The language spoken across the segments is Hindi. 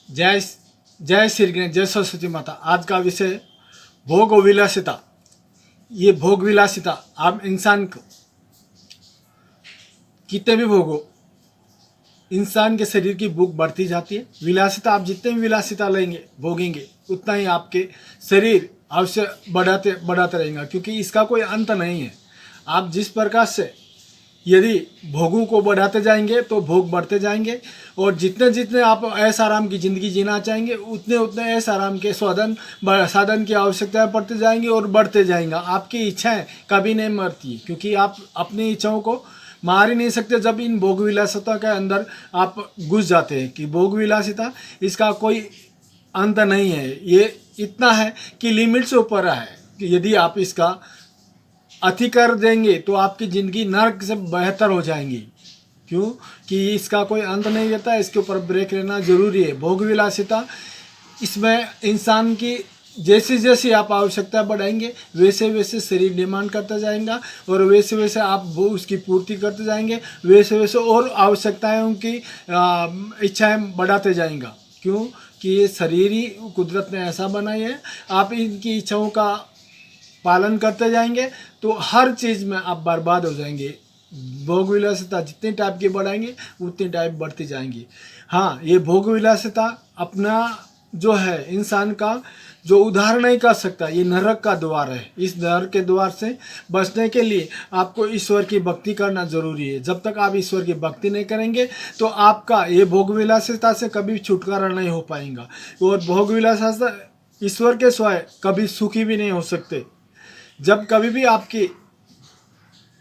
जय जय श्री गणेश, जय सरस्वती माता। आज का विषय भोग विलासिता। ये भोग विलासिता आप इंसान को कितने भी भोगो, इंसान के शरीर की भूख बढ़ती जाती है। विलासिता आप जितने भी विलासिता लेंगे भोगेंगे उतना ही आपके शरीर अवश्य बढ़ाते रहेगा, क्योंकि इसका कोई अंत नहीं है। आप जिस प्रकार से यदि भोगों को बढ़ाते जाएंगे तो भोग बढ़ते जाएंगे, और जितने जितने आप ऐश आराम की ज़िंदगी जीना चाहेंगे उतने उतने ऐश आराम के साधन की आवश्यकताएं पड़ते जाएंगी और बढ़ते जाएंगा। आपकी इच्छाएं कभी नहीं मरती, क्योंकि आप अपनी इच्छाओं को मार ही नहीं सकते जब इन भोग विलासिता के अंदर आप घुस जाते हैं। कि भोग विलासिता इसका कोई अंत नहीं है, ये इतना है कि लिमिट से ऊपर है। कि यदि आप इसका अति कर देंगे तो आपकी ज़िंदगी नर्क से बेहतर हो जाएंगी। क्यों कि इसका कोई अंत नहीं रहता, इसके ऊपर ब्रेक लेना ज़रूरी है। भोग विलासिता इसमें इंसान की जैसे जैसे आप आवश्यकता बढ़ाएंगे वैसे वैसे शरीर डिमांड करता जाएगा, और वैसे वैसे आप वो उसकी पूर्ति करते जाएंगे, वैसे वैसे और आवश्यकताएं उनकी इच्छाएं बढ़ाते जाएंगा। क्यों कि ये शरीर ही कुदरत ने ऐसा बनाई है। आप इनकी इच्छाओं का पालन करते जाएंगे तो हर चीज़ में आप बर्बाद हो जाएंगे। भोग विलासिता जितनी टाइप की बढ़ाएंगे उतनी टाइप बढ़ती जाएंगी। हाँ, ये भोग विलासिता अपना जो है इंसान का जो उद्धार नहीं कर सकता, ये नरक का द्वार है। इस नरक के द्वार से बचने के लिए आपको ईश्वर की भक्ति करना जरूरी है। जब तक आप ईश्वर की भक्ति नहीं करेंगे तो आपका ये भोग विलासिता से कभी छुटकारा नहीं हो पाएगा। और भोग विलासिता ईश्वर के सिवाय कभी सुखी भी नहीं हो सकते। जब कभी भी आपकी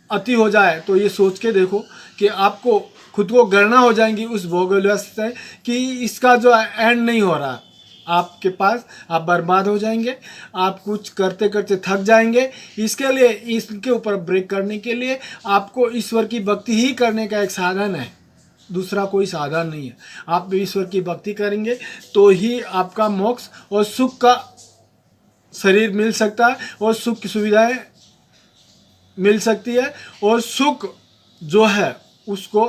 अति हो जाए तो ये सोच के देखो कि आपको खुद को गणना हो जाएंगी उस भोग विलासिता कि इसका जो एंड नहीं हो रहा आपके पास, आप बर्बाद हो जाएंगे, आप कुछ करते करते थक जाएंगे। इसके लिए इसके ऊपर ब्रेक करने के लिए आपको ईश्वर की भक्ति ही करने का एक साधन है, दूसरा कोई साधन नहीं है। आप ईश्वर की भक्ति करेंगे तो ही आपका मोक्ष और सुख का शरीर मिल सकता है, और सुख की सुविधाएं मिल सकती है, और सुख जो है उसको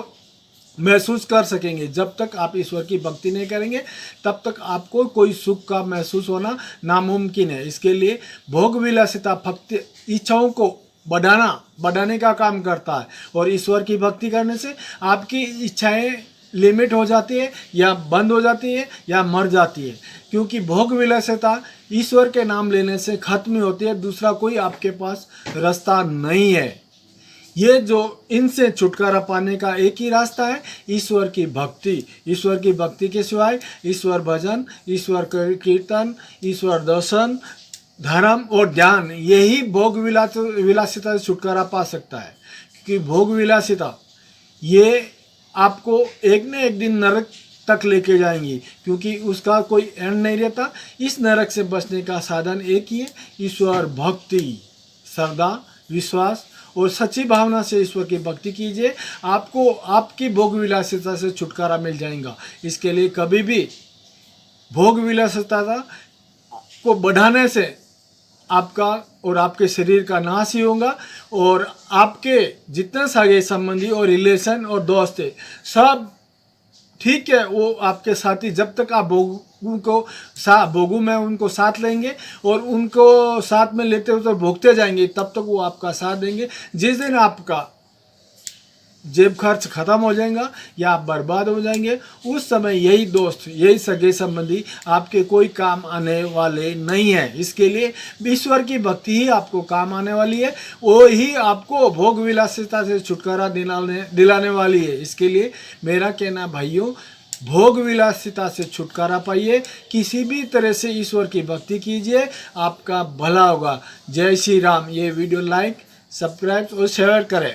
महसूस कर सकेंगे। जब तक आप ईश्वर की भक्ति नहीं करेंगे तब तक आपको कोई सुख का महसूस होना नामुमकिन है। इसके लिए भोग विलासिता भक्ति इच्छाओं को बढ़ाने का काम करता है, और ईश्वर की भक्ति करने से आपकी इच्छाएं लिमिट हो जाती है या बंद हो जाती है या मर जाती है। क्योंकि भोग विलासिता ईश्वर के नाम लेने से खत्म ही होती है, दूसरा कोई आपके पास रास्ता नहीं है। ये जो इनसे छुटकारा पाने का एक ही रास्ता है, ईश्वर की भक्ति। ईश्वर की भक्ति के सिवाय ईश्वर भजन, ईश्वर कीर्तन, ईश्वर दर्शन, धर्म और ध्यान, यही भोग विलासिता से छुटकारा पा सकता है। क्योंकि भोग विलासिता ये आपको एक न एक दिन नरक तक लेके जाएंगी, क्योंकि उसका कोई एंड नहीं रहता। इस नरक से बचने का साधन एक ही है, ईश्वर भक्ति। श्रद्धा, विश्वास और सच्ची भावना से ईश्वर की भक्ति कीजिए, आपको आपकी भोग विलासिता से छुटकारा मिल जाएगा। इसके लिए कभी भी भोग विलासिता को बढ़ाने से आपका और आपके शरीर का नाश ही होगा, और आपके जितने सगे संबंधी और रिलेशन और दोस्त है सब ठीक है, वो आपके साथी जब तक आप भोगों में उनको साथ लेंगे और उनको साथ में लेते हुए तो भोगते जाएंगे, तब तक वो आपका साथ देंगे। जिस दिन आपका जेब खर्च खत्म हो जाएगा या आप बर्बाद हो जाएंगे, उस समय यही दोस्त, यही सगे संबंधी आपके कोई काम आने वाले नहीं है। इसके लिए ईश्वर की भक्ति ही आपको काम आने वाली है, वो ही आपको भोग विलासिता से छुटकारा दिलाने वाली है। इसके लिए मेरा कहना भाइयों, भोग विलासिता से छुटकारा पाइए, किसी भी तरह से ईश्वर की भक्ति कीजिए, आपका भला होगा। जय श्री राम। ये वीडियो लाइक, सब्सक्राइब और शेयर करें।